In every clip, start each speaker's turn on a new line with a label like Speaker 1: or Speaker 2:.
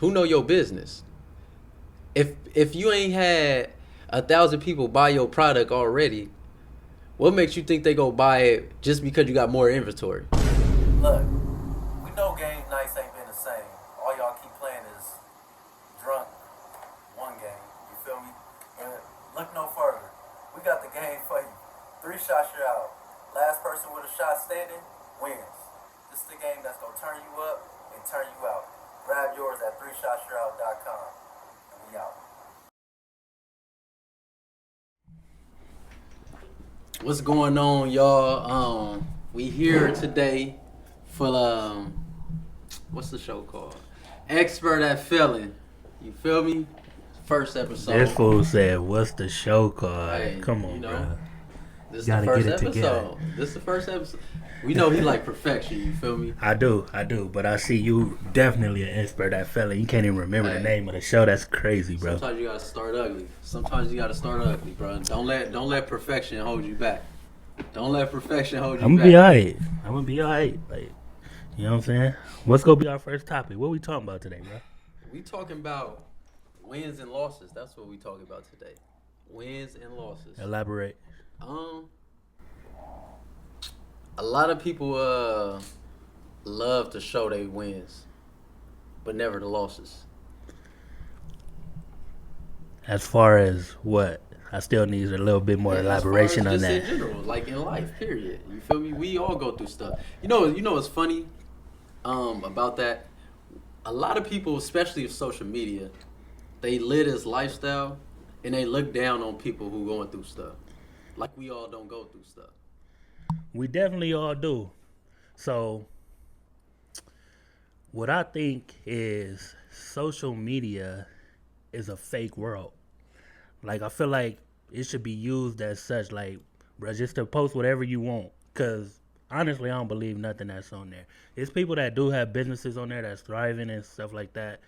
Speaker 1: Who know your business? If you ain't had 1,000 people buy your product already, what makes you think they go buy it just because you got more inventory?
Speaker 2: Look, we know game nights ain't been the same. All y'all keep playing is drunk one game. You feel me? But look no further. We got the game for you. 3 shots, you're out. Last person with a shot standing wins. This is the game that's gonna turn you up and turn you out. Grab yours at 3shotsyourout.com. And we out.
Speaker 1: What's going on, y'all? We here today for what's the show called? Expert at Failing. You feel me? First episode.
Speaker 3: This fool said, "What's the show called?"
Speaker 1: Hey,
Speaker 3: Come on, bro.
Speaker 1: This is the
Speaker 3: Gotta
Speaker 1: first
Speaker 3: get it
Speaker 1: episode.
Speaker 3: together.
Speaker 1: This is the first episode. We know he like perfection. You feel me?
Speaker 3: I do. But I see you definitely an expert at fella. You can't even remember the
Speaker 1: Hey.
Speaker 3: name of the show. That's crazy, bro.
Speaker 1: Sometimes you gotta start ugly. Sometimes you gotta start ugly, bro. Don't let perfection hold you back. Don't let perfection hold you
Speaker 3: I'm
Speaker 1: back.
Speaker 3: gonna be alright. I'm gonna be alright. Like, you know what I'm saying? What's gonna be our first topic? What we talking about today, bro?
Speaker 1: We talking about wins and losses. That's what we talking about today. Wins and losses.
Speaker 3: Elaborate.
Speaker 1: A lot of people love to show they wins, but never the losses.
Speaker 3: As far as what? I still need a little bit more elaboration on
Speaker 1: As far as
Speaker 3: that.
Speaker 1: just in general, like in life, period. You feel me? We all go through stuff. You know what's funny about that? A lot of people, especially with social media, they live this lifestyle and they look down on people who going through stuff. Like we all don't go through stuff.
Speaker 3: We definitely all do. So, what I think is social media is a fake world. Like, I feel like it should be used as such, like, bro, just to post whatever you want. Because, honestly, I don't believe nothing that's on there. It's people that do have businesses on there that's thriving and stuff like that.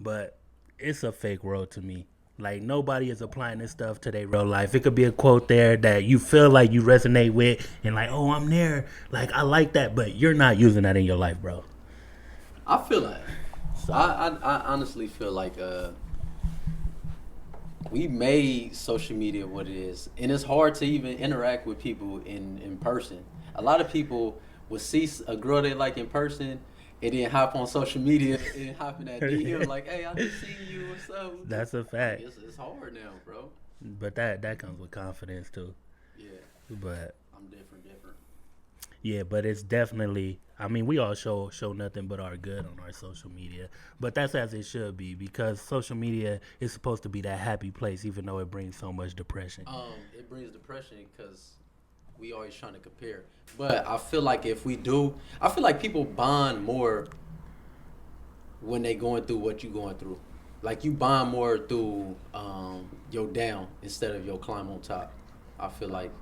Speaker 3: But it's a fake world to me. Like, nobody is applying this stuff to their real life. It could be a quote there that you feel like you resonate with and like, oh, I'm there. Like, I like that. But you're not using that in your life, bro.
Speaker 1: I feel like I honestly feel like we made social media what it is, and it's hard to even interact with people in person. A lot of people will see a girl they like in person and then hop on social media and hop in that DM like, hey, I just seen you or something.
Speaker 3: That's a fact.
Speaker 1: It's hard now, bro.
Speaker 3: But that comes with confidence, too.
Speaker 1: Yeah,
Speaker 3: But
Speaker 1: I'm different.
Speaker 3: yeah, but it's definitely. I mean, we all show nothing but our good on our social media, but that's as it should be because social media is supposed to be that happy place, even though it brings so much depression.
Speaker 1: It brings depression because we always trying to compare. But I feel like if we do, I feel like people bond more when they going through what you going through. Like you bond more through your down instead of your climb on top. I feel like.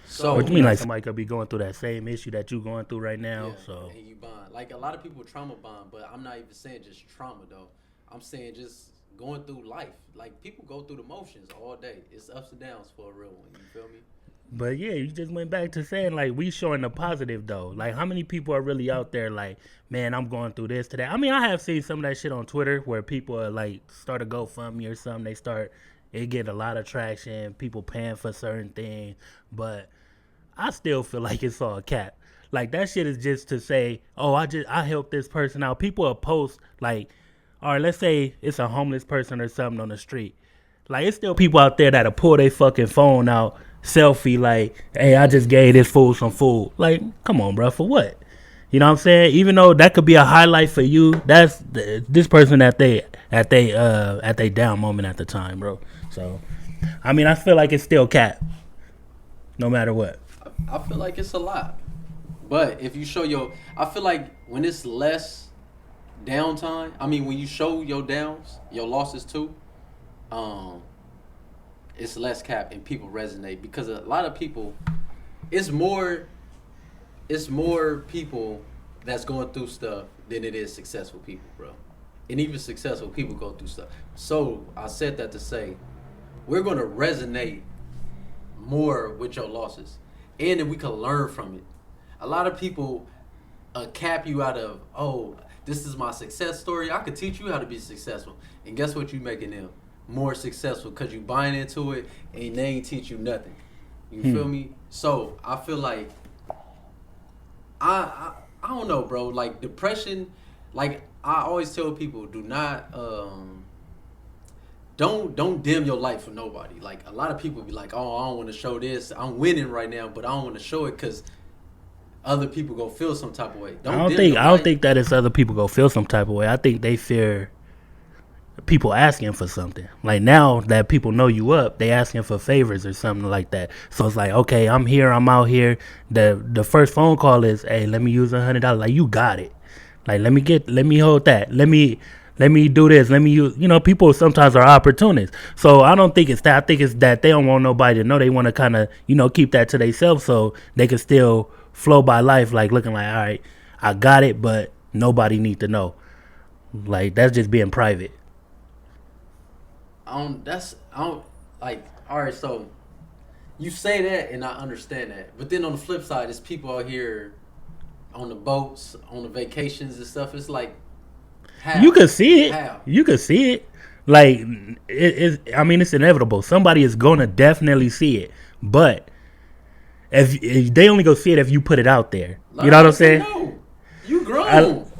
Speaker 1: So
Speaker 3: What you mean, like somebody could be going through that same issue that you going through right now?
Speaker 1: yeah,
Speaker 3: So
Speaker 1: and you bond. Like a lot of people trauma bond, but I'm not even saying just trauma though. I'm saying just going through life. Like people go through the motions all day. It's ups and downs for a real one. You feel me?
Speaker 3: But yeah, you just went back to saying like we showing the positive though. Like how many people are really out there like, man, I'm going through this today. I mean, I have seen some of that shit on Twitter where people are like start a GoFundMe or something. It get a lot of traction. People paying for certain things, but I still feel like it's all cap. Like that shit is just to say, oh, I helped this person out. People will post like, all right, let's say it's a homeless person or something on the street. Like it's still people out there that'll pull their fucking phone out, selfie like, hey, I just gave this fool some food. Like, come on, bro, for what? You know what I'm saying? Even though that could be a highlight for you, that's this person at they down moment at the time, bro. So, I mean, I feel like it's still cap, no matter what.
Speaker 1: I feel like it's a lot. But if you show I feel like when it's less downtime, I mean, when you show your downs, your losses too, um, it's less cap and people resonate because a lot of people, it's more, it's more people that's going through stuff than it is successful people, bro. And even successful people go through stuff. So I said that to say, we're gonna resonate more with your losses, and then we can learn from it. A lot of people cap you out of this is my success story. I could teach you how to be successful. And guess what? You making them more successful because you buying into it and they ain't teach you nothing. You feel me? So I feel like I don't know, bro. Like depression, like I always tell people, do not don't dim your light for nobody. Like a lot of people be like, oh, I don't want to show this. I'm winning right now, but I don't want to show it because other people go feel some type of way.
Speaker 3: I don't think that it's other people go feel some type of way. I think they fear people asking for something. Like now that people know you up, they asking for favors or something like that. So it's like, okay, I'm here, I'm out here. The first phone call is, hey, let me use $100. Like you got it. Like let me hold that. Let me do this. Let me use. People sometimes are opportunists. So I don't think it's that. I think it's that they don't want nobody to know. They want to kind of keep that to themselves so they can still flow by life like looking like, all right, I got it, but nobody need to know. Like that's just being private.
Speaker 1: I don't like. All right, so you say that, and I understand that. But then on the flip side, there's people out here on the boats, on the vacations and stuff. It's like, how?
Speaker 3: You could see it.
Speaker 1: How?
Speaker 3: You could see it. Like I mean, it's inevitable. Somebody is gonna definitely see it, but if they only go see it if you put it out there. You know what I'm saying?
Speaker 1: No. You grown.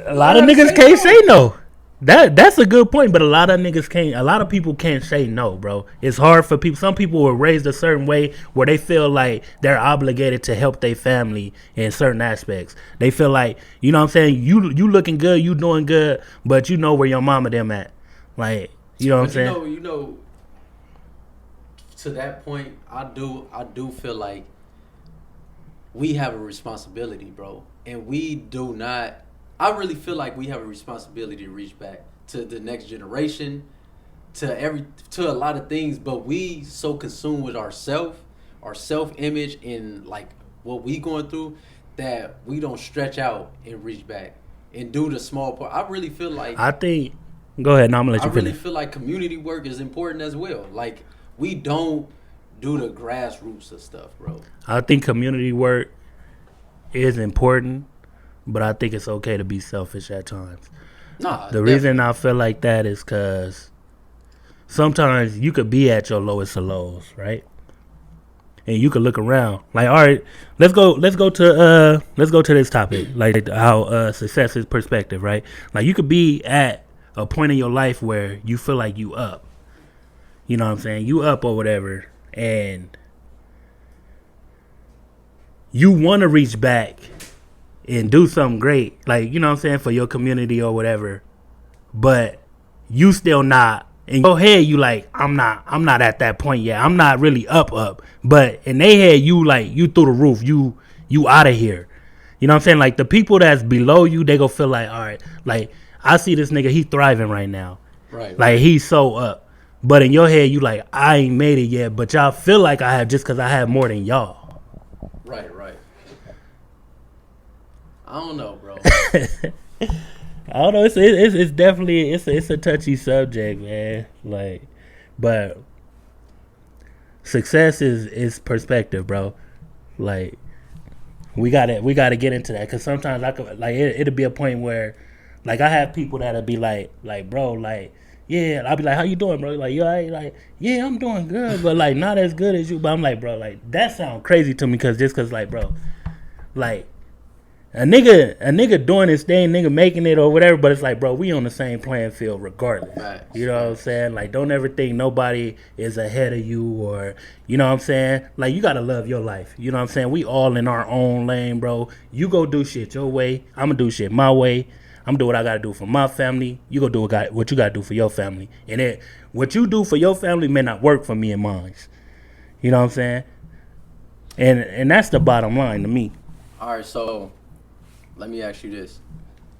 Speaker 3: A lot of niggas can't say no. That's a good point, but a lot of niggas can't. A lot of people can't say no, bro. It's hard for people. Some people were raised a certain way where they feel like they're obligated to help their family in certain aspects. They feel like, you know what I'm saying? You looking good, you doing good, but you know where your mama them at. Like, you know what I'm saying?
Speaker 1: You know, to that point, I do feel like we have a responsibility, bro. And we do not. I really feel like we have a responsibility to reach back to the next generation, to a lot of things. But we so consumed with our self-image, and like what we going through, that we don't stretch out and reach back and do the small part. I really feel like.
Speaker 3: Go ahead. Now I'm gonna let you finish.
Speaker 1: I really feel like community work is important as well. Like we don't do the grassroots of stuff, bro.
Speaker 3: I think community work is important, but I think it's okay to be selfish at times.
Speaker 1: Nah,
Speaker 3: the reason I feel like that is because sometimes you could be at your lowest of lows, right? And you could look around, like, all right, let's go to this topic, like how success is perspective, right? Like you could be at a point in your life where you feel like you up, you know what I'm saying? You up or whatever, and you want to reach back and do something great, like, you know what I'm saying, for your community or whatever, but you still not. In your head, you like, I'm not at that point yet. I'm not really up. But in their head, you like, you through the roof. You out of here. You know what I'm saying? Like the people that's below you, they go feel like, all right, like I see this nigga, he thriving right now.
Speaker 1: Right.
Speaker 3: Like he's so up. But in your head, you like, I ain't made it yet. But y'all feel like I have just because I have more than y'all.
Speaker 1: Right. I don't know, bro.
Speaker 3: I don't know. It's definitely it's a touchy subject, man. Like, but success is perspective, bro. Like, we gotta get into that, because sometimes I could like it'll be a point where, like, I have people that'll be like bro, like, yeah, I'll be like, how you doing, bro? Like, you alright? Like, yeah, I'm doing good, but like not as good as you. But I'm like, bro, like that sound crazy to me, cause like, bro, like. A nigga doing his thing, nigga making it or whatever, but it's like, bro, we on the same playing field regardless.
Speaker 1: Right.
Speaker 3: You know what I'm saying? Like, don't ever think nobody is ahead of you, or, you know what I'm saying? Like, you gotta love your life. You know what I'm saying? We all in our own lane, bro. You go do shit your way. I'm gonna do shit my way. I'm gonna do what I gotta do for my family. You go do what you gotta do for your family. And what you do for your family may not work for me and mine. You know what I'm saying? And that's the bottom line to me.
Speaker 1: All right, so let me ask you this.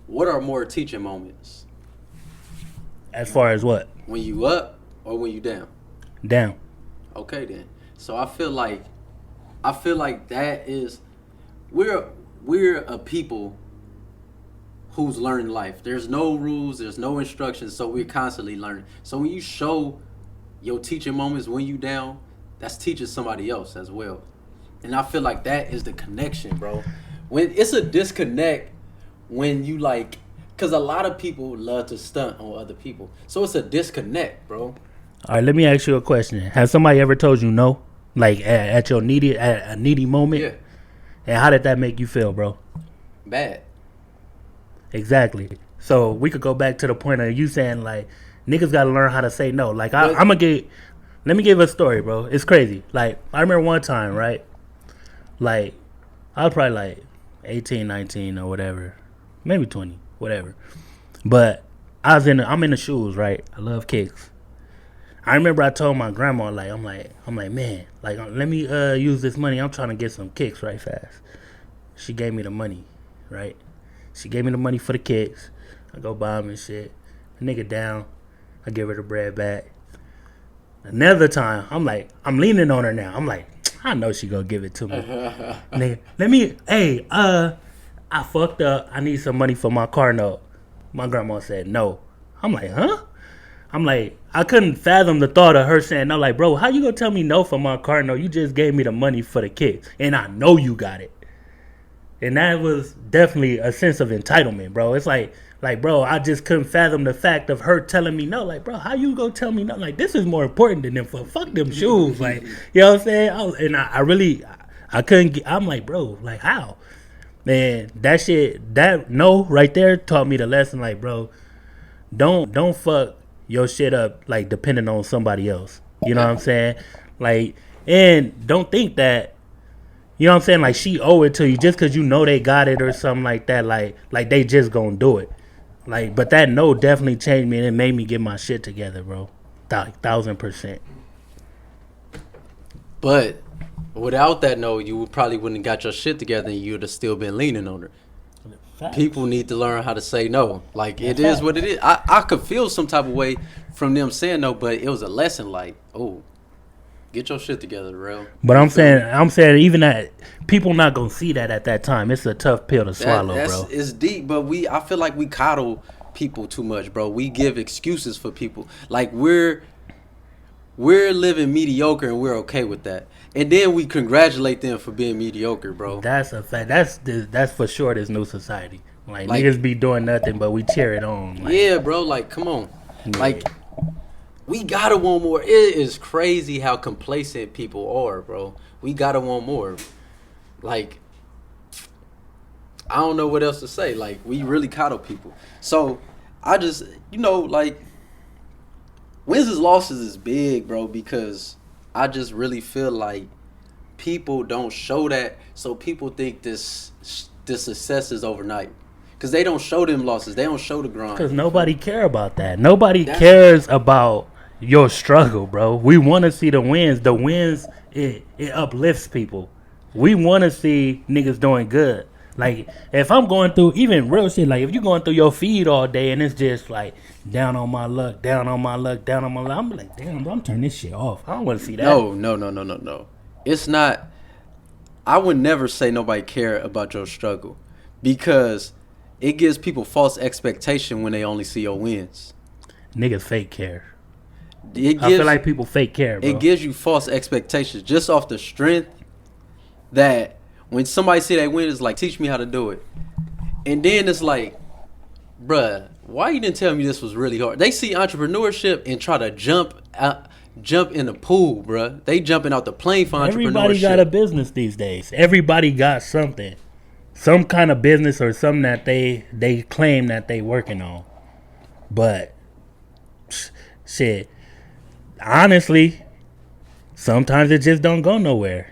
Speaker 1: What are more teaching moments?
Speaker 3: As far as what?
Speaker 1: When you up or when you down?
Speaker 3: Down.
Speaker 1: Okay, then. So I feel like that is, we're a people who's learning life. There's no rules, there's no instructions, so we're constantly learning. So when you show your teaching moments when you down, that's teaching somebody else as well. And I feel like that is the connection, bro. When it's a disconnect when you like, Because a lot of people love to stunt on other people. So it's a disconnect, bro.
Speaker 3: All right, let me ask you a question. Has somebody ever told you no? Like at a needy moment?
Speaker 1: Yeah.
Speaker 3: And how did that make you feel, bro?
Speaker 1: Bad.
Speaker 3: Exactly. So we could go back to the point of you saying like niggas gotta learn how to say no. Like let me give a story, bro. It's crazy. Like I remember one time, right? Like I was probably like 18, 19 or whatever. Maybe 20, whatever. But I'm in the shoes, right? I love kicks. I remember I told my grandma, like, I'm like, man, like, let me use this money. I'm trying to get some kicks right fast. She gave me the money, right? She gave me the money for the kicks. I go buy them and shit. The nigga down. I give her the bread back. Another time, I'm leaning on her now. I'm like, I know she gonna give it to me. Nigga, I fucked up. I need some money for my car note. My grandma said no. I'm like, huh? I'm like, I couldn't fathom the thought of her saying no. Like, bro, how you gonna tell me no for my car note? You just gave me the money for the kicks, and I know you got it. And that was definitely a sense of entitlement, bro. It's like, bro, I just couldn't fathom the fact of her telling me no. Like, bro, how you gonna tell me no? Like, this is more important than them. Fuck them shoes. Like, you know what I'm saying? I couldn't get, I'm like, bro, like, how? Man, that no right there taught me the lesson. Like, bro, don't fuck your shit up like depending on somebody else. You know what I'm saying? Like, and don't think that, you know what I'm saying, like she owe it to you just because you know they got it or something like that. Like they just gonna do it. Like, but that no definitely changed me and it made me get my shit together, bro. 1,000%.
Speaker 1: But without that no, you probably wouldn't have got your shit together and you'd have still been leaning on her. Facts. People need to learn how to say no. Like, it is what it is. I could feel some type of way from them saying no, but it was a lesson like, oh, get your shit together, bro.
Speaker 3: But I'm saying even that people not gonna see that at that time. It's a tough pill to swallow, bro.
Speaker 1: It's deep, but I feel like we coddle people too much, bro. We give excuses for people. Like we're living mediocre and we're okay with that. And then we congratulate them for being mediocre, bro.
Speaker 3: That's a fact. That's for sure this new society. Like niggas be doing nothing, but we cheer it on. Like,
Speaker 1: yeah, bro. Like, come on. Yeah. Like, we gotta want more. It is crazy how complacent people are, bro. We gotta want more. Like, I don't know what else to say. Like, we really coddle people. So, I just, like, wins and losses is big, bro, because I just really feel like people don't show that, so people think this success is overnight. Because they don't show them losses. They don't show the grind.
Speaker 3: Because nobody care about that. Nobody cares about your struggle, bro. We want to see the wins. The wins, it uplifts people. We want to see niggas doing good. Like, if I'm going through even real shit, like if you're going through your feed all day and it's just like down on my luck, I'm like, damn, bro, I'm turning this shit off. I don't want to see that.
Speaker 1: No. It's not. I would never say nobody care about your struggle because it gives people false expectation when they only see your wins.
Speaker 3: Niggas fake care. I feel like people fake care, bro.
Speaker 1: It gives you false expectations just off the strength that when somebody see they win, it's like, teach me how to do it. And then it's like, bruh, why you didn't tell me this was really hard? They see entrepreneurship and try to jump in the pool, bruh. They jumping out the plane for entrepreneurship.
Speaker 3: Everybody got a business these days. Everybody got something. Some kind of business or something that they claim that they working on. But, shit, honestly, sometimes it just don't go nowhere.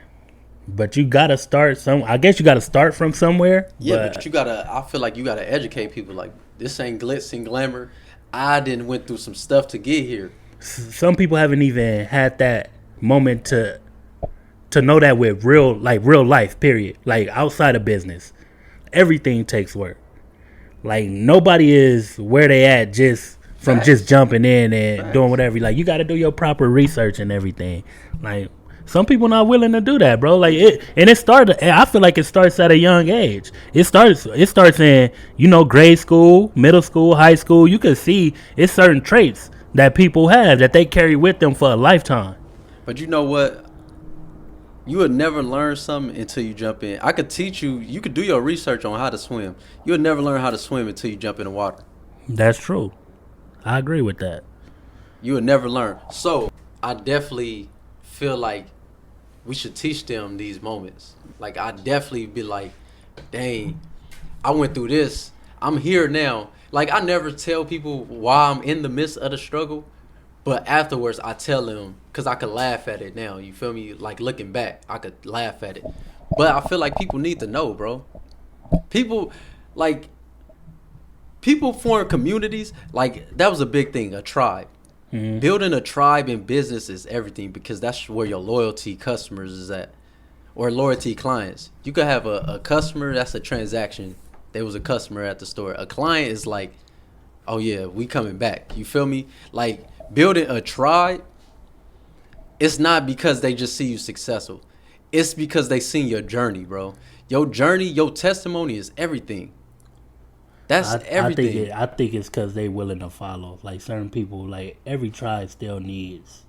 Speaker 3: But you gotta start I guess you gotta start from somewhere.
Speaker 1: Yeah, but you gotta. I feel like you gotta educate people. Like, this ain't glitz and glamour. I didn't went through some stuff to get here.
Speaker 3: Some people haven't even had that moment to know that with real life. Period. Like outside of business, everything takes work. Like nobody is where they at just from
Speaker 1: Facts.
Speaker 3: Just jumping in and
Speaker 1: Facts.
Speaker 3: Doing whatever. Like you got to do your proper research and everything. Like. Some people not willing to do that, bro. Like it started. I feel like it starts at a young age. It starts in grade school, middle school, high school. You can see it's certain traits that people have that they carry with them for a lifetime.
Speaker 1: But you know what? You would never learn something until you jump in. I could teach you. You could do your research on how to swim. You would never learn how to swim until you jump in the water.
Speaker 3: That's true. I agree with that.
Speaker 1: You would never learn. So I definitely feel like we should teach them these moments. Like I definitely be like, dang, I went through this. I'm here now. Like I never tell people why I'm in the midst of the struggle, but afterwards I tell them because I could laugh at it now. You feel me? Like looking back, I could laugh at it. But I feel like people need to know, bro. People like people form communities. Like that was a big thing, a tribe.
Speaker 3: Mm-hmm.
Speaker 1: Building a tribe in business is everything because that's where your loyalty customers is at, or loyalty clients. You could have a customer that's a transaction. There was a customer at the store. A client is like, oh yeah, we coming back. You feel me? Like building a tribe, it's not because they just see you successful. It's because they seen your journey, bro. Your journey, your testimony is everything. That's everything.
Speaker 3: I think it's because they willing to follow. Like certain people, like every tribe still needs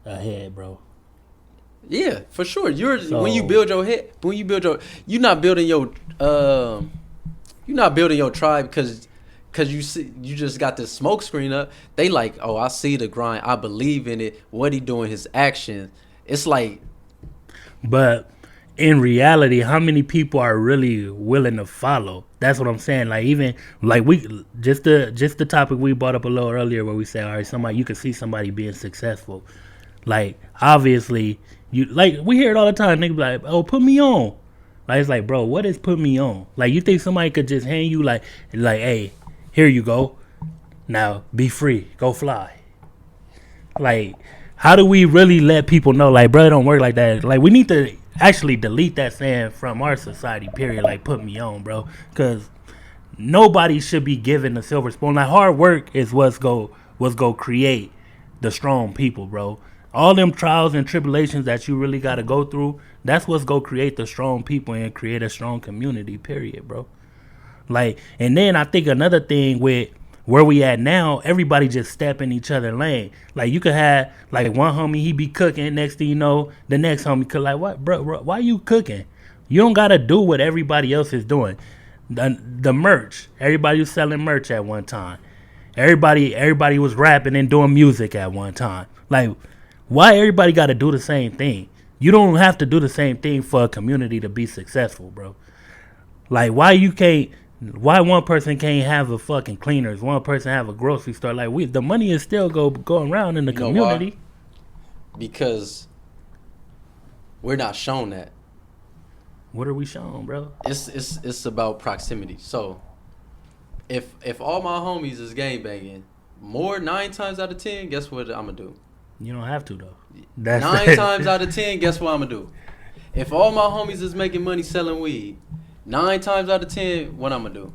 Speaker 3: a head, bro.
Speaker 1: Yeah, for sure.
Speaker 3: So-
Speaker 1: When you build your head, you're not building your tribe because you just got this smoke screen up. They like, oh, I see the grind. I believe in it. What he doing, his actions. It's like,
Speaker 3: But in reality, how many people are really willing to follow? That's what I'm saying. Like even like we just the topic we brought up a little earlier where we said, all right, somebody you can see somebody being successful. Like obviously you like we hear it all the time. Niggas be like, oh, put me on. Like it's like, bro, what is put me on? Like you think somebody could just hand you like, hey, here you go. Now be free, go fly. Like, how do we really let people know? Like, bro, it don't work like that. Like, we need to actually delete that saying from our society. Period. Like, put me on, bro, because nobody should be given the silver spoon. Like, hard work is what's go create the strong people, bro. All them trials and tribulations that you really got to go through, that's what's go create the strong people and create a strong community, period, bro. Like, and then I think another thing with where we at now, everybody just step in each other lane. Like, you could have, like, one homie, he be cooking, next thing you know, the next homie could, like, what, bro, why you cooking? You don't got to do what everybody else is doing. The merch, everybody was selling merch at one time. Everybody was rapping and doing music at one time. Like, why everybody got to do the same thing? You don't have to do the same thing for a community to be successful, bro. Like, why one person can't have a fucking cleaners, one person have a grocery store? Like, the money is still going around in the community.
Speaker 1: Because we're not shown that.
Speaker 3: What are we shown, bro?
Speaker 1: It's about proximity. So if all my homies is gang banging, 9 times out of 10, guess what I'm gonna do?
Speaker 3: You don't have to though.
Speaker 1: 9 times out of 10, guess what I'm gonna do? If all my homies is making money selling weed, 9 times out of 10, what I'm gonna do?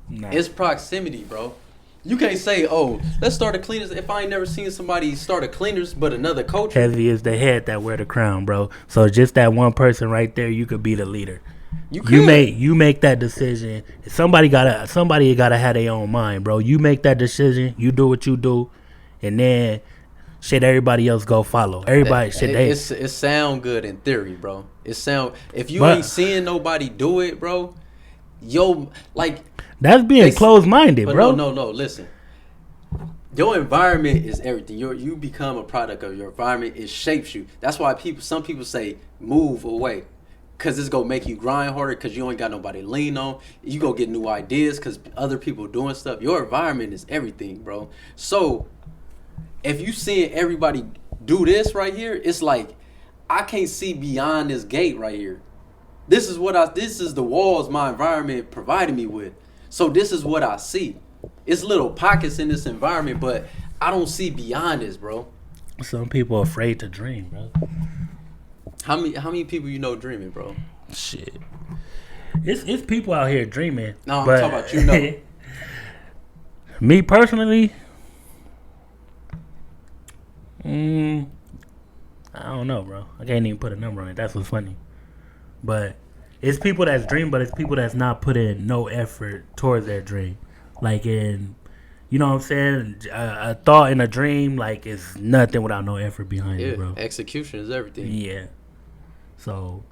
Speaker 3: Nah.
Speaker 1: It's proximity, bro. You can't say, oh, let's start a cleaners. If I ain't never seen somebody start a cleaners, but another culture.
Speaker 3: Heavy is the head that wear the crown, bro. So just that one person right there, you could be the leader. You make that decision. Somebody gotta have their own mind, bro. You make that decision. You do what you do, and then shit, everybody else go follow.
Speaker 1: It sound good in theory, bro. If you ain't seeing nobody do it, bro,
Speaker 3: that's being closed-minded, bro.
Speaker 1: No, listen. Your environment is everything. You become a product of your environment. It shapes you. That's why some people say move away, cause it's gonna make you grind harder. Cause you ain't got nobody to lean on. You go get new ideas, cause other people doing stuff. Your environment is everything, bro. So if you seeing everybody do this right here, it's like I can't see beyond this gate right here. This is the walls my environment provided me with. So this is what I see. It's little pockets in this environment, but I don't see beyond this, bro.
Speaker 3: Some people are afraid to dream, bro.
Speaker 1: How many people you know dreaming, bro?
Speaker 3: Shit. It's people out here dreaming.
Speaker 1: No, I'm talking about you know.
Speaker 3: Me personally, I don't know, bro. I can't even put a number on it. That's what's funny. But it's people that's dream, but it's people that's not putting no effort towards their dream. Like you know what I'm saying? A thought and a dream, like, is nothing without no effort behind it, bro.
Speaker 1: Execution is everything.
Speaker 3: Yeah. So,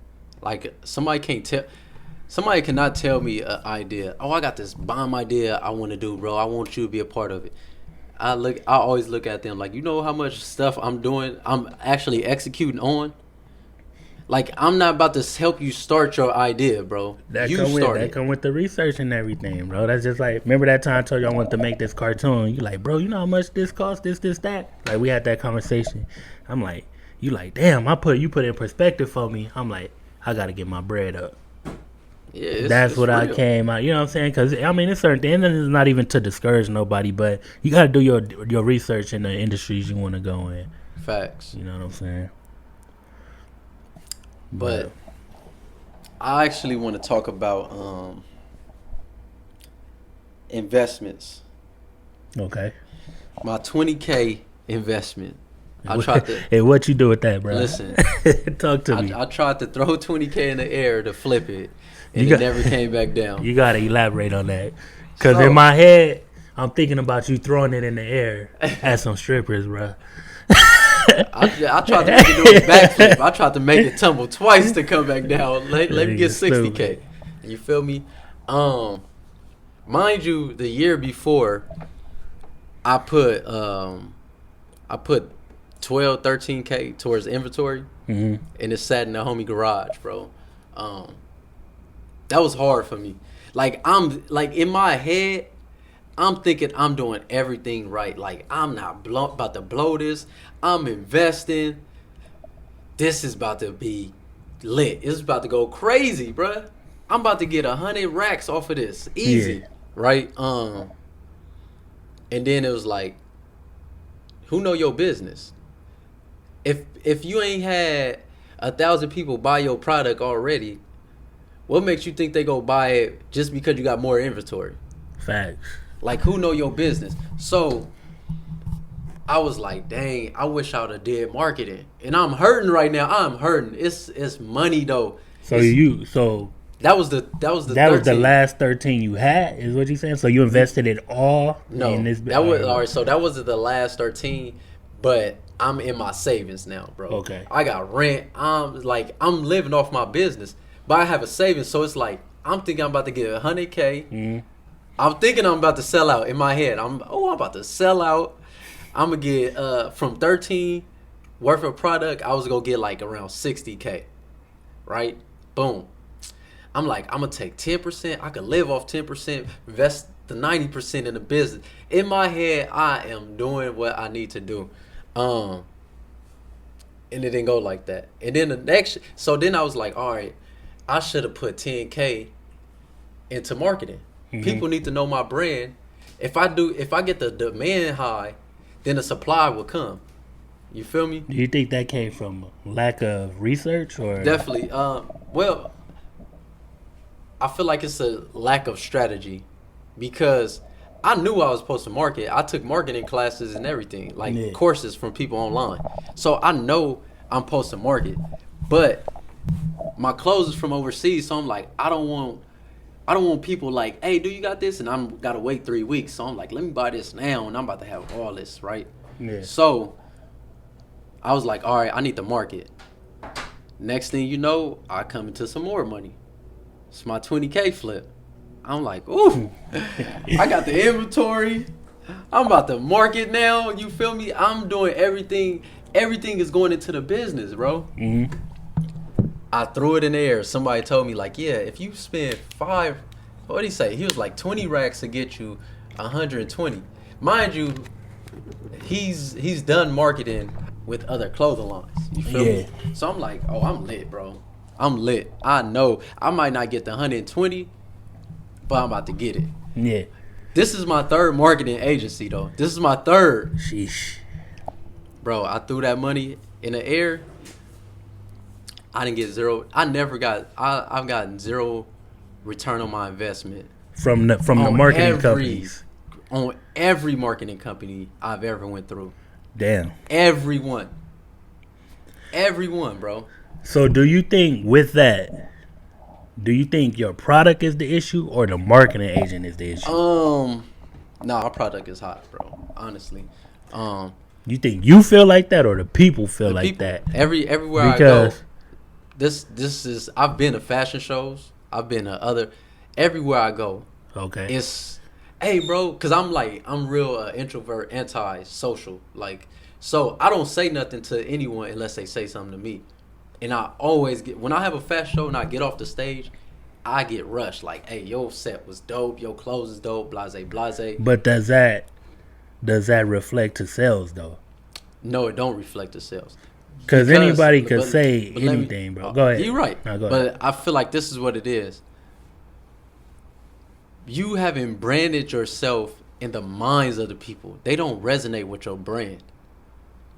Speaker 1: Like somebody cannot tell me an idea. Oh, I got this bomb idea I want to do, bro. I want you to be a part of it. I always look at them like, you know how much stuff I'm doing, I'm actually executing on. Like, I'm not about to help you start your idea, bro. You start
Speaker 3: that
Speaker 1: it.
Speaker 3: come with the research and everything, bro. That's just like, remember that time I told you I wanted to make this cartoon? You like, bro, you know how much this cost? This, that. Like, we had that conversation. I'm like, you like, damn, you put it in perspective for me. I'm like, I gotta get my bread up.
Speaker 1: Yeah,
Speaker 3: That's what
Speaker 1: real.
Speaker 3: I came out. You know what I'm saying? Because I mean, it's certain things. And it's not even to discourage nobody, but you got to do your research in the industries you want to go in.
Speaker 1: Facts.
Speaker 3: You know what I'm saying?
Speaker 1: But I actually want to talk about investments.
Speaker 3: Okay.
Speaker 1: My 20K investment. I tried to.
Speaker 3: Hey, what you do with that, bro?
Speaker 1: Listen,
Speaker 3: talk to me.
Speaker 1: I tried to throw 20K in the air to flip it, and it never came back down.
Speaker 3: You gotta elaborate on that, because
Speaker 1: So-
Speaker 3: in my head, I'm thinking about you throwing it in the air at some strippers, bro.
Speaker 1: I tried to make it do a backflip. I tried to make it tumble twice to come back down. Let me get 60K. You feel me? Mind you, the year before, I put 12, 13K towards inventory, and it sat in the homie garage, bro. That was hard for me. Like, I'm like, in my head, I'm thinking I'm doing everything right. Like, I'm not about to blow this. I'm investing. This is about to be lit. It's about to go crazy, bruh. I'm about to get 100 racks off of this. Easy.
Speaker 3: Yeah.
Speaker 1: Right? And then it was like, who know your business? If you ain't had 1,000 people buy your product already, what makes you think they go buy it just because you got more inventory?
Speaker 3: Facts.
Speaker 1: Like, who know your business? So I was like, dang, I wish I would have did marketing. And I'm hurting right now. I'm hurting. It's money though.
Speaker 3: So
Speaker 1: that was the 13.
Speaker 3: last 13 you had, is what you saying? So you invested it all in this?
Speaker 1: That was all right. So that was the last 13, but I'm in my savings now, bro.
Speaker 3: Okay.
Speaker 1: I got rent. I'm living off my business, but I have a savings. So it's like, I'm thinking I'm about to get 100K.
Speaker 3: Mm-hmm.
Speaker 1: I'm thinking I'm about to sell out in my head. I'm about to sell out. I'm gonna get from 13 worth of product, I was gonna get like around 60K. Right? Boom. I'm like, I'm gonna take 10%. I could live off 10%, invest the 90% in the business. In my head, I am doing what I need to do. And it didn't go like that. And then then I was like, all right, I should have put 10K into marketing. Mm-hmm. People need to know my brand. If I get the demand high, then the supply will come. You feel me?
Speaker 3: Do you think that came from lack of research or?
Speaker 1: Definitely. Well, I feel like it's a lack of strategy, because I knew I was supposed to market. I took marketing classes and everything, like courses from people online. So I know I'm supposed to market, but my clothes is from overseas. So I'm like, I don't want people like, hey, do you got this? And I'm gotta wait 3 weeks. So I'm like, let me buy this now, and I'm about to have all this, right?
Speaker 3: Yeah.
Speaker 1: So I was like, all right, I need to market. Next thing you know, I come into some more money. It's my 20K flip. I'm like, ooh, I got the inventory. I'm about to market now. You feel me? I'm doing everything. Everything is going into the business, bro.
Speaker 3: Mm-hmm.
Speaker 1: I threw it in the air. Somebody told me, like, yeah, if you spend what did he say? He was like 20 racks to get you 120. Mind you, he's done marketing with other clothing lines. You feel me? So I'm like, oh, I'm lit, bro. I'm lit. I know I might not get the 120, but I'm about to get it.
Speaker 3: Yeah.
Speaker 1: This is my third marketing agency, though. This is my third.
Speaker 3: Sheesh.
Speaker 1: Bro, I threw that money in the air. I didn't get zero. I've gotten zero return on my investment
Speaker 3: from the marketing companies.
Speaker 1: On every marketing company I've ever went through.
Speaker 3: Damn.
Speaker 1: Everyone, bro.
Speaker 3: So do you think your product is the issue or the marketing agent is the issue?
Speaker 1: Our product is hot, bro. Honestly.
Speaker 3: You think you feel like that or the people feel like that?
Speaker 1: Everywhere I go, this is I've been to fashion shows. I've been to other everywhere I go.
Speaker 3: Okay.
Speaker 1: It's hey bro, cause I'm real introvert, anti-social. Like so I don't say nothing to anyone unless they say something to me. And I always get when I have a fashion show and I get off the stage, I get rushed. Like, hey, your set was dope, your clothes is dope, blase blase.
Speaker 3: But does that reflect to sales though?
Speaker 1: No, it don't reflect the sales.
Speaker 3: Because anybody could
Speaker 1: but
Speaker 3: say
Speaker 1: let me-
Speaker 3: anything, bro. Go ahead.
Speaker 1: You're right.
Speaker 3: No, go ahead.
Speaker 1: But I feel like this is what it is. You haven't branded yourself in the minds of the people. They don't resonate with your brand.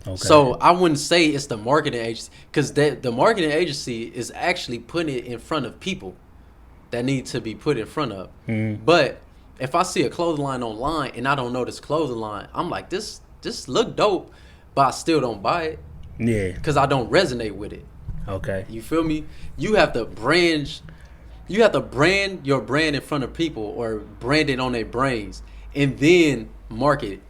Speaker 3: Okay.
Speaker 1: So I wouldn't say it's the marketing agency because the marketing agency is actually putting it in front of people that need to be put in front of. But if I see a clothing line online and I don't know this clothing line, I'm like, this look dope, but I still don't buy it
Speaker 3: Yeah.
Speaker 1: because I don't resonate with it.
Speaker 3: Okay.
Speaker 1: You feel me? You have to brand your brand in front of people or brand it on their brains and then market it.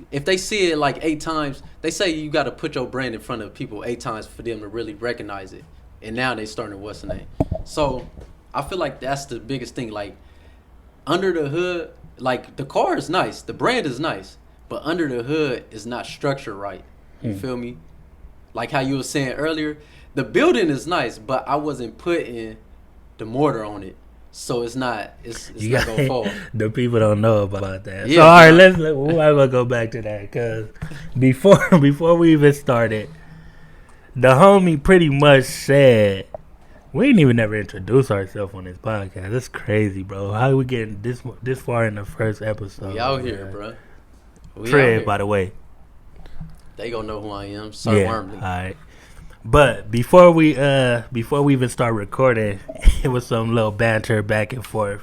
Speaker 1: If they see it like 8 times, they say you got to put your brand in front of people 8 times for them to really recognize it. And now they starting to what's the name. So I feel like that's the biggest thing. Like under the hood, like the car is nice, the brand is nice, but under the hood is not structured right. You feel me? Like how you were saying earlier, the building is nice, but I wasn't putting the mortar on it, so it's not gonna fall.
Speaker 3: The people don't know about that.
Speaker 1: Yeah,
Speaker 3: So all right, I'm gonna go back to that because before we even started, the homie pretty much said we ain't even never introduced ourselves on this podcast. That's crazy, bro. How we getting this far in the first episode?
Speaker 1: We out here, bro.
Speaker 3: Trev, by the way.
Speaker 1: They gonna know who I am. Sir Wormley.
Speaker 3: All right. But before we even start recording, it was some little banter back and forth,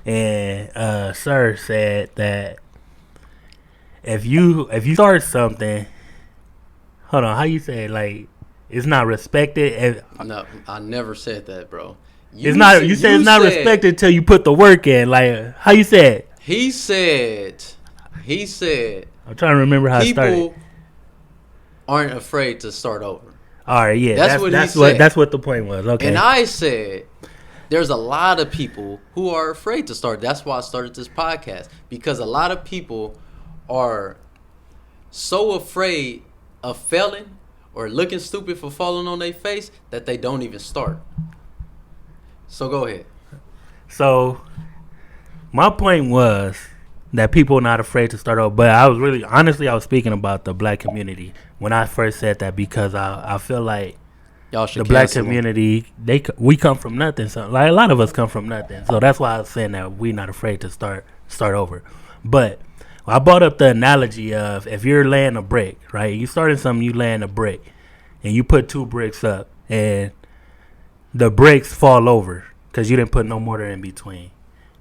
Speaker 3: and Sir said that if you start something, hold on, how you say it? Like it's not respected.
Speaker 1: No, I never said that, bro.
Speaker 3: You said it's not respected till you put the work in. Like how you said?
Speaker 1: He said.
Speaker 3: I'm trying to remember how it started.
Speaker 1: People aren't afraid to start over.
Speaker 3: All right, yeah, that's what the point was. Okay,
Speaker 1: and I said there's a lot of people who are afraid to start. That's why I started this podcast because a lot of people are so afraid of failing or looking stupid for falling on their face that they don't even start. So go ahead.
Speaker 3: So my point was that people are not afraid to start over. But I was speaking about the black community when I first said that because I feel like
Speaker 1: y'all should
Speaker 3: the black
Speaker 1: cancel
Speaker 3: community, we come from nothing. So like a lot of us come from nothing. So that's why I was saying that we're not afraid to start over. But I brought up the analogy of if you're laying a brick, right? You started something, you laying a brick, and you put 2 bricks up, and the bricks fall over because you didn't put no mortar in between.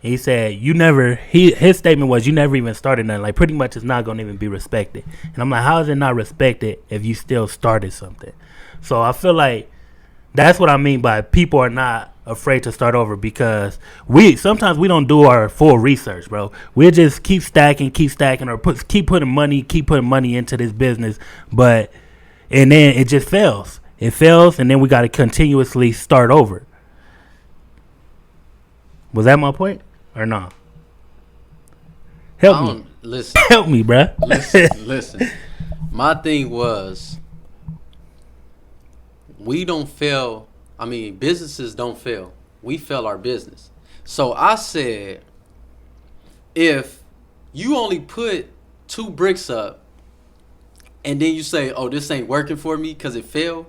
Speaker 3: He said, his statement was, you never even started nothing. Like, pretty much it's not going to even be respected. And I'm like, how is it not respected if you still started something? So I feel like that's what I mean by people are not afraid to start over because sometimes we don't do our full research, bro. We just keep stacking or keep putting money into this business. And then it just fails. It fails, and then we got to continuously start over. Was that my point? Or no? Help me.
Speaker 1: Listen.
Speaker 3: Help me, bruh.
Speaker 1: Listen. My thing was, we don't fail. I mean, businesses don't fail. We fail our business. So I said, if you only put 2 bricks up and then you say, oh, this ain't working for me because it failed,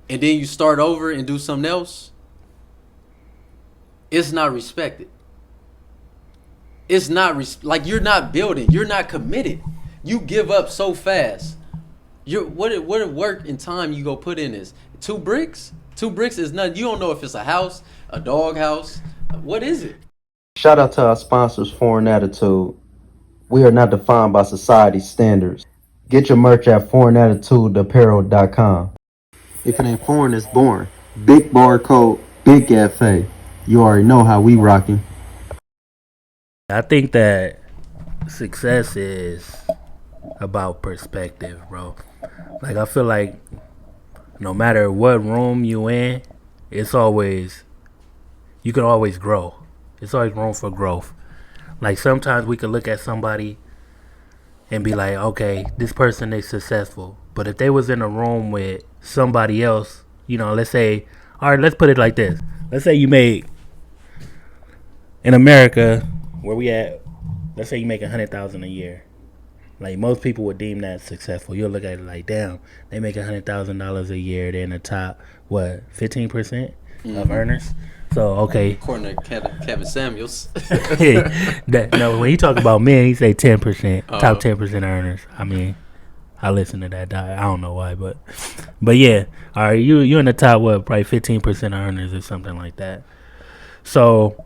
Speaker 1: and then you start over and do something else, it's not respected. It's not like you're not building. You're not committed. You give up so fast. What work and time you go put in this? 2 bricks? 2 bricks is nothing. You don't know if it's a house, a dog house. What is it?
Speaker 4: Shout out to our sponsors, Foreign Attitude. We are not defined by society's standards. Get your merch at foreignattitudeapparel.com. If it ain't foreign, it's boring. Big barcode, big FA. You already know how we rocking.
Speaker 3: I think that success is about perspective, bro. Like I feel like no matter what room you in, it's always you can always grow. It's always room for growth. Like sometimes we could look at somebody and be like, okay, this person is successful. But if they was in a room with somebody else, let's say, all right, let's put it like this. Let's say you make in America, where we at, let's say you make 100,000 a year. Like most people would deem that successful. You'll look at it like, damn, they make $100,000 a year. They're in the top, 15% of earners. So okay,
Speaker 1: According to Kevin Samuels.
Speaker 3: no, when he talk about men, he say 10%, top 10% earners. I mean, I listen to that. I don't know why, but yeah, all right, you in the top probably 15% earners or something like that. So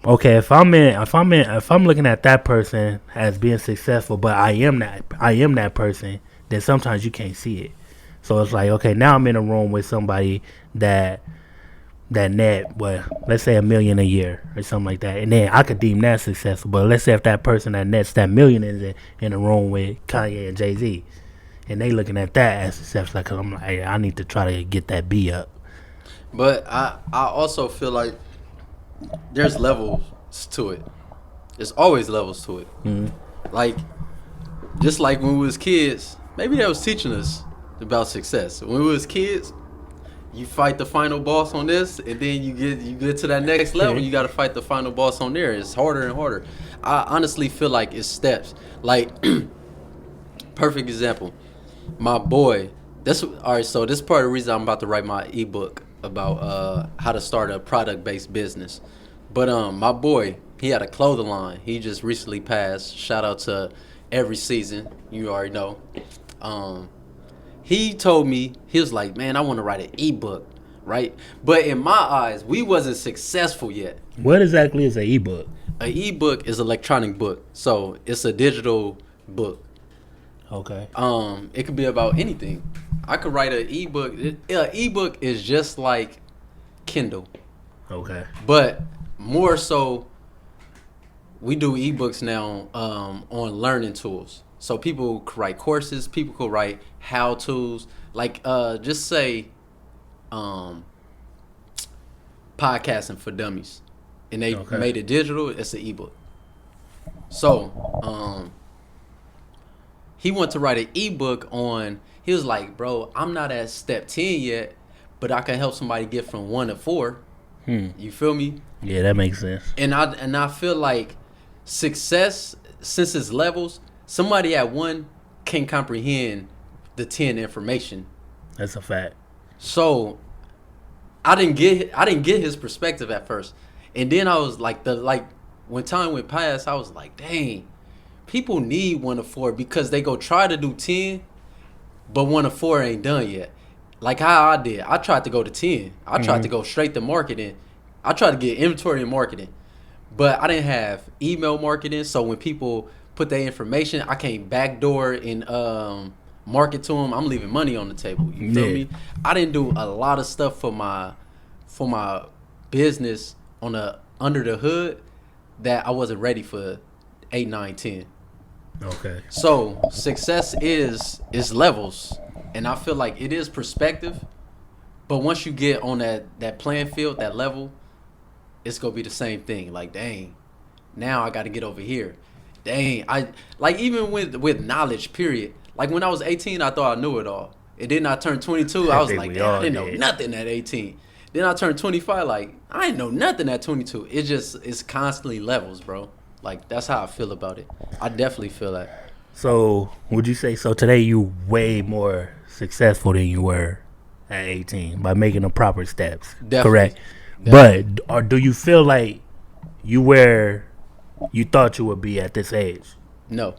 Speaker 3: okay, if I'm looking at that person as being successful, but I am that person, then sometimes you can't see it. So it's like, okay, now I'm in a room with somebody that net, let's say $1 million a year or something like that, and then I could deem that successful. But let's say if that person that nets that $1 million is in a room with Kanye and Jay-Z, and they looking at that as successful, like, I'm like, hey, I need to try to get that B up.
Speaker 1: But I also feel like there's levels to it. There's always levels to it.
Speaker 3: Mm-hmm.
Speaker 1: Like, just like when we was kids, maybe that was teaching us about success. When we was kids, you fight the final boss on this, and then you get to that next level. You got to fight the final boss on there. It's harder and harder. I honestly feel like it's steps. Like, perfect example. My boy. All right. So this is part of the reason I'm about to write my ebook about how to start a product-based business. But my boy, he had a clothing line. He just recently passed. Shout out to Every Season. You already know. He told me, he was like, man, I want to write an ebook, right? But in my eyes, we wasn't successful yet.
Speaker 3: What exactly is an ebook?
Speaker 1: An ebook is an electronic book. So it's a digital book.
Speaker 3: Okay.
Speaker 1: It could be about anything. I could write an ebook. An ebook is just like Kindle.
Speaker 3: Okay.
Speaker 1: But more so, we do ebooks now on learning tools. So people could write courses. People could write how-tos. Like, just say podcasting for dummies. And they made it digital. It's an ebook. So he wanted to write an ebook on, he was like, bro, I'm not at step 10 yet, but I can help somebody get from 1 to 4. You feel me?
Speaker 3: Yeah, that makes sense.
Speaker 1: And I feel like success, since it's levels, somebody at 1 can comprehend the 10 information.
Speaker 3: That's a fact.
Speaker 1: So I didn't get his perspective at first. And then I was like, when time went past, I was like, dang, people need 1 to 4 because they go try to do 10, but 1 to 4 ain't done yet. Like how I did. I tried to go to 10. I tried to go straight to marketing. I tried to get inventory and marketing. But I didn't have email marketing, so when people put their information, I can't backdoor and market to them. I'm leaving money on the table. You feel me? I didn't do a lot of stuff for my business on the under the hood that I wasn't ready for 8, 9, 10.
Speaker 3: Okay.
Speaker 1: So success is levels, and I feel like it is perspective. But once you get on that playing field, that level, it's gonna be the same thing. Like, dang, now I got to get over here. Dang, I like even with knowledge. Period. Like when I was 18, I thought I knew it all, and then I turned 22. I was like, damn, I didn't know nothing at 18. Then I turned 25. Like I didn't know nothing at 22. It's constantly levels, bro. Like that's how I feel about it. I definitely feel that.
Speaker 3: So would you say so? Today you way more successful than you were at 18 by making the proper steps.
Speaker 1: Definitely.
Speaker 3: Correct.
Speaker 1: Definitely.
Speaker 3: But or do you feel like you where you thought you would be at this age?
Speaker 1: No.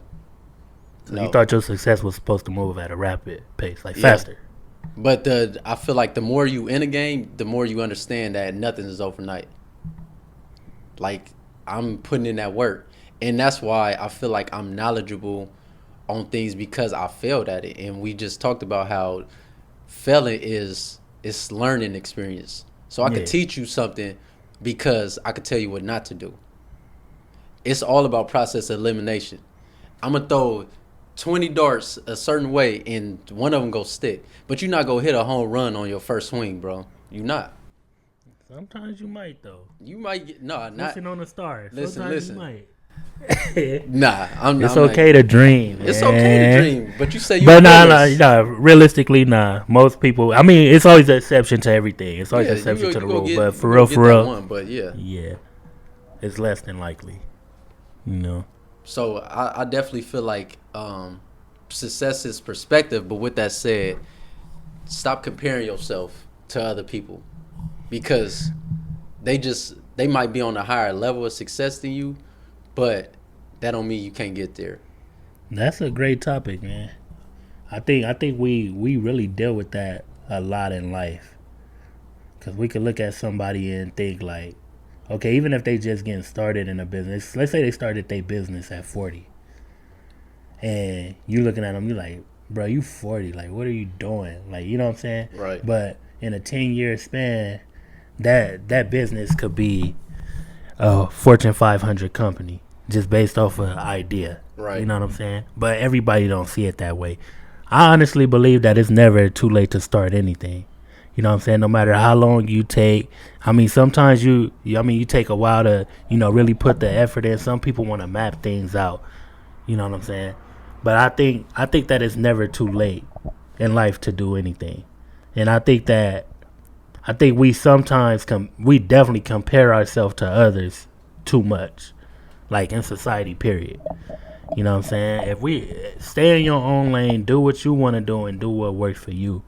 Speaker 3: So you thought your success was supposed to move at a rapid pace, like faster.
Speaker 1: But I feel like the more you in a game, the more you understand that nothing is overnight. Like I'm putting in that work, and that's why I feel like I'm knowledgeable on things because I failed at it. And we just talked about how failing is learning experience. So I could teach you something because I could tell you what not to do. It's all about process elimination. I'm gonna throw 20 darts a certain way and one of them go stick, but you're not gonna hit a home run on your first swing, bro. You not.
Speaker 3: Sometimes you might though.
Speaker 1: You might get not.
Speaker 3: Listen on the stars.
Speaker 1: Listen,
Speaker 3: Sometimes
Speaker 1: listen.
Speaker 3: you might.
Speaker 1: Nah,
Speaker 3: It's okay to dream.
Speaker 1: It's
Speaker 3: man.
Speaker 1: okay to dream, but you say you.
Speaker 3: But nah. Realistically, nah. Most people. I mean, it's always an exception to everything. It's always an exception to the rule. But for real,
Speaker 1: one, but
Speaker 3: yeah, it's less than likely. You know.
Speaker 1: So I definitely feel like success is perspective. But with that said, stop comparing yourself to other people because they might be on a higher level of success than you, but that don't mean you can't get there.
Speaker 3: That's a great topic, man. I think we really deal with that a lot in life. Cause we could look at somebody and think like, okay, even if they just getting started in a business, let's say they started their business at 40, and you looking at them, you like, bro, you 40, like, what are you doing? Like, you know what I'm saying?
Speaker 1: Right.
Speaker 3: But in a 10-year span, that business could be a Fortune 500 company just based off of an idea.
Speaker 1: Right.
Speaker 3: You know what I'm saying? But everybody don't see it that way. I honestly believe that it's never too late to start anything. You know what I'm saying? No matter how long you take. I mean, sometimes you take a while to, really put the effort in. Some people want to map things out. You know what I'm saying? But I think that it's never too late in life to do anything. And I think we sometimes we definitely compare ourselves to others too much. Like in society, period. You know what I'm saying? If we stay in your own lane, do what you want to do and do what works for you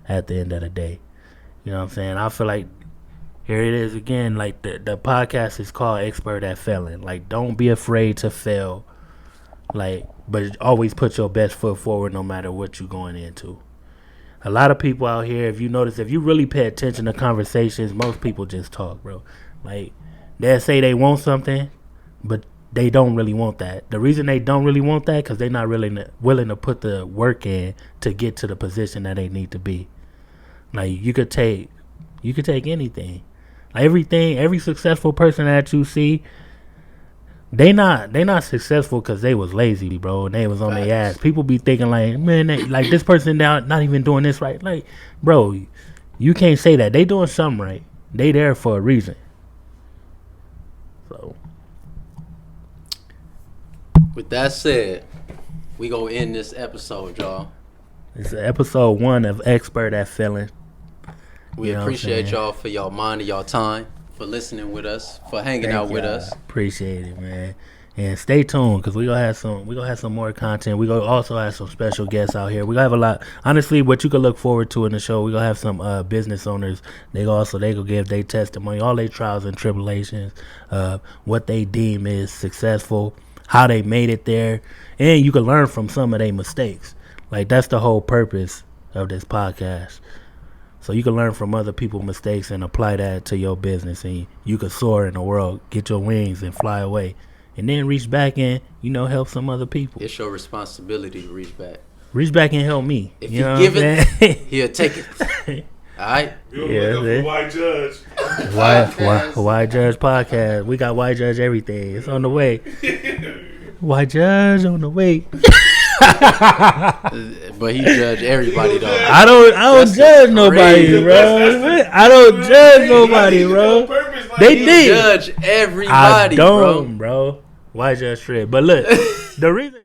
Speaker 3: at the end of the day. You know what I'm saying? I feel like here it is again, like the podcast is called Expert at Failing. Like, don't be afraid to fail. Like, but always put your best foot forward no matter what you're going into. A lot of people out here, if you notice, if you really pay attention to conversations, most people just talk, bro. Like, they'll say they want something, but they don't really want that. The reason they don't really want that because they're not really willing to put the work in to get to the position that they need to be. Like, you could take anything. Like every successful person that you see, they not successful because they was lazy, bro, and they was on their ass. People be thinking like, man, like this person now not even doing this right. Like, bro, you can't say that. They doing something right. They there for a reason. So,
Speaker 1: with that said, we gonna end this episode, y'all.
Speaker 3: It's episode 1 of Expert at Failing.
Speaker 1: We appreciate y'all for y'all mind and y'all time, for listening with us, for hanging out with us.
Speaker 3: Appreciate it, man. And stay tuned because we gonna have some more content. We gonna also have some special guests out here. We gonna have a lot. Honestly, what you could look forward to in the show, we gonna have some business owners. They gonna give their testimony, all their trials and tribulations, what they deem is successful, how they made it there, and you can learn from some of their mistakes. Like, that's the whole purpose of this podcast. So you can learn from other people's mistakes and apply that to your business, and you can soar in the world, get your wings and fly away, and then reach back and, help some other people.
Speaker 1: It's your responsibility to reach back.
Speaker 3: Reach back and help me.
Speaker 1: If you give it, he'll take it. All right?
Speaker 5: Yeah, for White Judge.
Speaker 3: White Judge podcast. We got White Judge everything. It's on the way. White Judge on the way.
Speaker 1: But he judge everybody though.
Speaker 3: I don't judge nobody, bro. I don't judge nobody, bro. They did
Speaker 1: judge everybody,
Speaker 3: I don't, bro. White Judge Fred. But look, the reason